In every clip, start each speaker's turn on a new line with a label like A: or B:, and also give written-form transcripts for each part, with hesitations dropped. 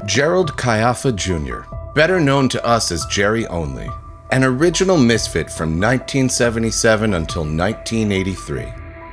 A: Gerald Caiafa Jr., better known to us as Jerry Only, an original misfit from 1977 until 1983.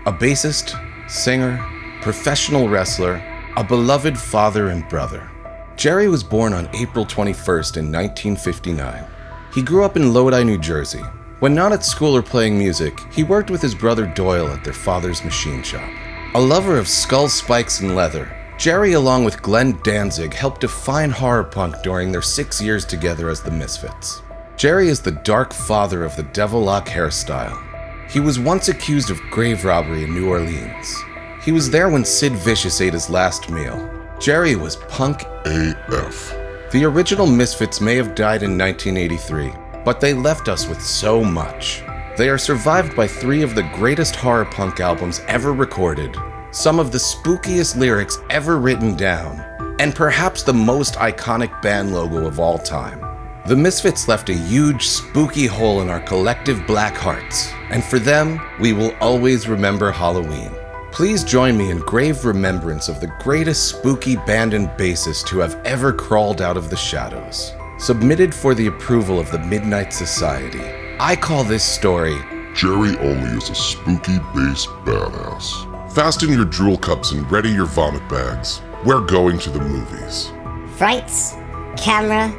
A: A bassist, singer, professional wrestler, a beloved father and brother. Jerry was born on April 21st in 1959. He grew up in Lodi, New Jersey. When not at school or playing music, he worked with his brother Doyle at their father's machine shop. A lover of skull spikes and leather, Jerry, along with Glenn Danzig, helped define horror punk during their 6 years together as the Misfits. Jerry is the dark father of the devil lock hairstyle. He was once accused of grave robbery in New Orleans. He was there when Sid Vicious ate his last meal. Jerry was punk AF. The original Misfits may have died in 1983, but they left us with so much. They are survived by 3 of the greatest horror punk albums ever recorded, some of the spookiest lyrics ever written down, and perhaps the most iconic band logo of all time. The Misfits left a huge, spooky hole in our collective black hearts, and for them, we will always remember Halloween. Please join me in grave remembrance of the greatest spooky band and bassist who have ever crawled out of the shadows. Submitted for the approval of the Midnight Society, I call this story,
B: Jerry Only is a spooky bass badass. Fasten your drool cups and ready your vomit bags. We're going to the movies.
C: Frights, camera,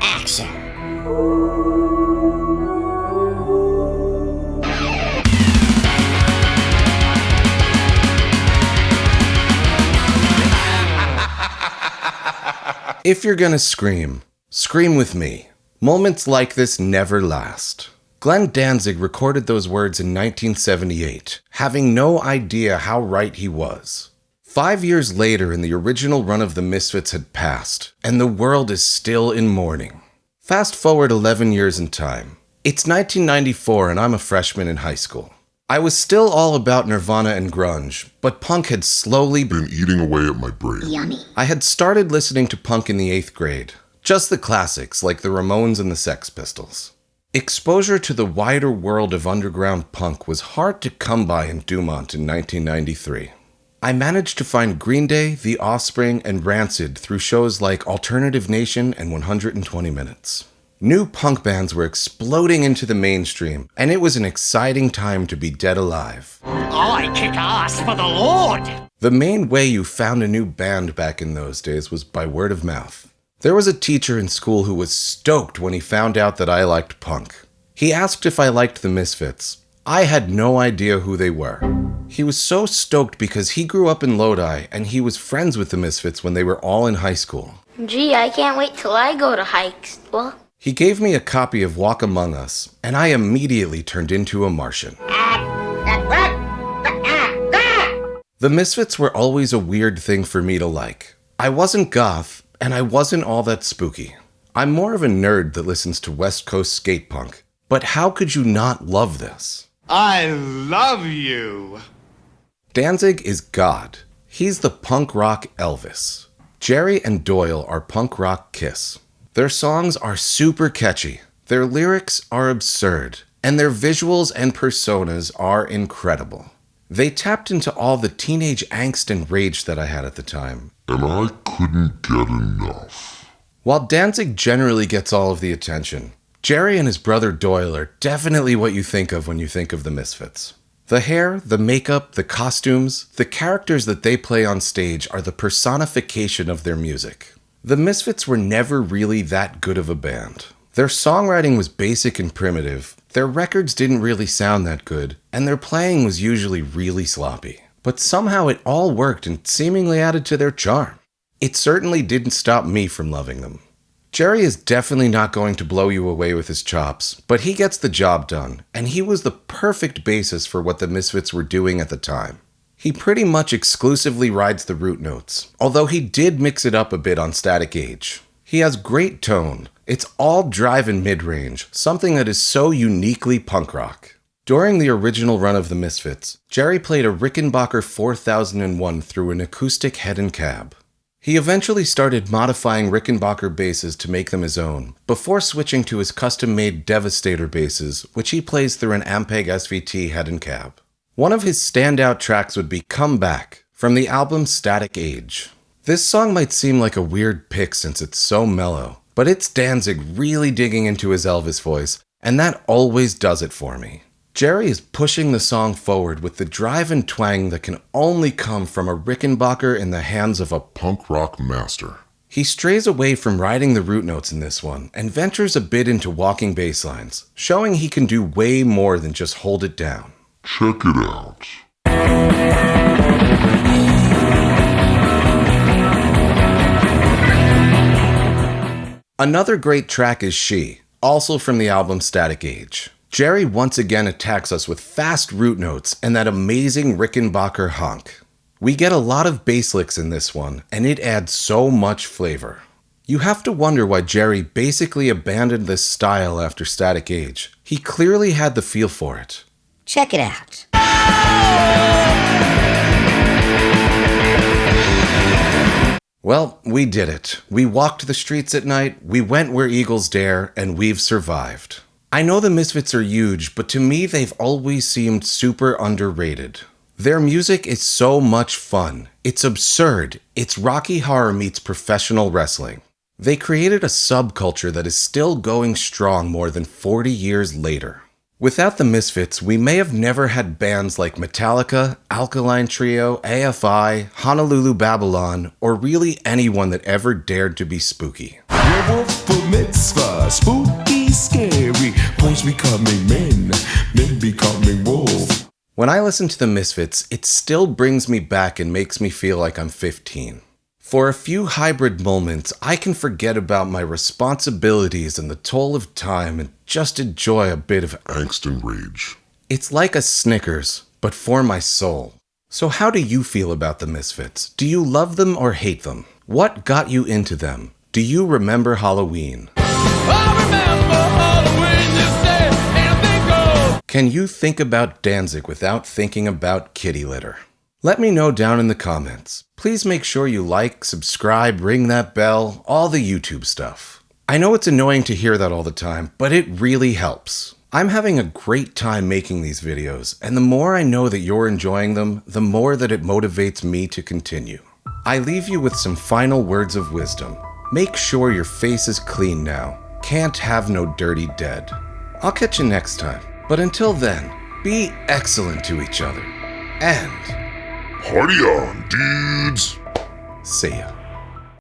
C: action.
A: If you're gonna scream, scream with me. Moments like this never last. Glenn Danzig recorded those words in 1978, having no idea how right he was. 5 years later, and the original run of the Misfits had passed, and the world is still in mourning. Fast forward 11 years in time. It's 1994 and I'm a freshman in high school. I was still all about Nirvana and grunge, but punk had slowly
B: been eating away at my brain.
C: Yummy.
A: I had started listening to punk in the 8th grade. Just the classics like the Ramones and the Sex Pistols. Exposure to the wider world of underground punk was hard to come by in Dumont in 1993. I managed to find Green Day, The Offspring, and Rancid through shows like Alternative Nation and 120 Minutes. New punk bands were exploding into the mainstream, and it was an exciting time to be dead alive.
D: I kick ass for the Lord!
A: The main way you found a new band back in those days was by word of mouth. There was a teacher in school who was stoked when he found out that I liked punk. He asked if I liked the Misfits. I had no idea who they were. He was so stoked because he grew up in Lodi and he was friends with the Misfits when they were all in high school.
E: Gee, I can't wait till I go to high school.
A: He gave me a copy of Walk Among Us, and I immediately turned into a Martian. The Misfits were always a weird thing for me to like. I wasn't goth, and I wasn't all that spooky. I'm more of a nerd that listens to West Coast skate punk. But how could you not love this?
D: I love you!
A: Danzig is God. He's the punk rock Elvis. Jerry and Doyle are punk rock Kiss. Their songs are super catchy. Their lyrics are absurd. And their visuals and personas are incredible. They tapped into all the teenage angst and rage that I had at the time.
B: And I couldn't get enough.
A: While Danzig generally gets all of the attention, Jerry and his brother Doyle are definitely what you think of when you think of the Misfits. The hair, the makeup, the costumes, the characters that they play on stage are the personification of their music. The Misfits were never really that good of a band. Their songwriting was basic and primitive, their records didn't really sound that good, and their playing was usually really sloppy. But somehow it all worked and seemingly added to their charm. It certainly didn't stop me from loving them. Jerry is definitely not going to blow you away with his chops, but he gets the job done, and he was the perfect basis for what the Misfits were doing at the time. He pretty much exclusively rides the root notes, although he did mix it up a bit on Static Age. He has great tone. It's all drive and mid-range, something that is so uniquely punk rock. During the original run of the Misfits, Jerry played a Rickenbacker 4001 through an acoustic head and cab. He eventually started modifying Rickenbacker basses to make them his own, before switching to his custom-made Devastator basses, which he plays through an Ampeg SVT head and cab. One of his standout tracks would be Come Back, from the album Static Age. This song might seem like a weird pick since it's so mellow, but it's Danzig really digging into his Elvis voice, and that always does it for me. Jerry is pushing the song forward with the drive and twang that can only come from a Rickenbacker in the hands of a
B: Punk rock master.
A: He strays away from riding the root notes in this one and ventures a bit into walking bass lines, showing he can do way more than just hold it down.
B: Check it out.
A: Another great track is She, also from the album Static Age. Jerry once again attacks us with fast root notes and that amazing Rickenbacker honk. We get a lot of bass licks in this one, and it adds so much flavor. You have to wonder why Jerry basically abandoned this style after Static Age. He clearly had the feel for it.
C: Check it out.
A: Well, we did it. We walked the streets at night, we went where eagles dare, and we've survived. I know the Misfits are huge, but to me they've always seemed super underrated. Their music is so much fun. It's absurd. It's Rocky Horror meets professional wrestling. They created a subculture that is still going strong more than 40 years later. Without the Misfits, we may have never had bands like Metallica, Alkaline Trio, AFI, Honolulu Babylon, or really anyone that ever dared to be spooky.
F: Werewolf for mitzvah, spooky, scary, boys becoming men, men becoming wolves.
A: When I listen to the Misfits, it still brings me back and makes me feel like I'm 15. For a few hybrid moments, I can forget about my responsibilities and the toll of time and just enjoy a bit of
B: Angst and rage.
A: It's like a Snickers, but for my soul. So how do you feel about the Misfits? Do you love them or hate them? What got you into them? Do you remember Halloween? Can you think about Danzig without thinking about kitty litter? Let me know down in the comments. Please make sure you like, subscribe, ring that bell, all the YouTube stuff. I know it's annoying to hear that all the time, but it really helps. I'm having a great time making these videos, and the more I know that you're enjoying them, the more that it motivates me to continue. I leave you with some final words of wisdom. Make sure your face is clean now. Can't have no dirty dead. I'll catch you next time. But until then, be excellent to each other. And
B: Party on, dudes!
A: see ya.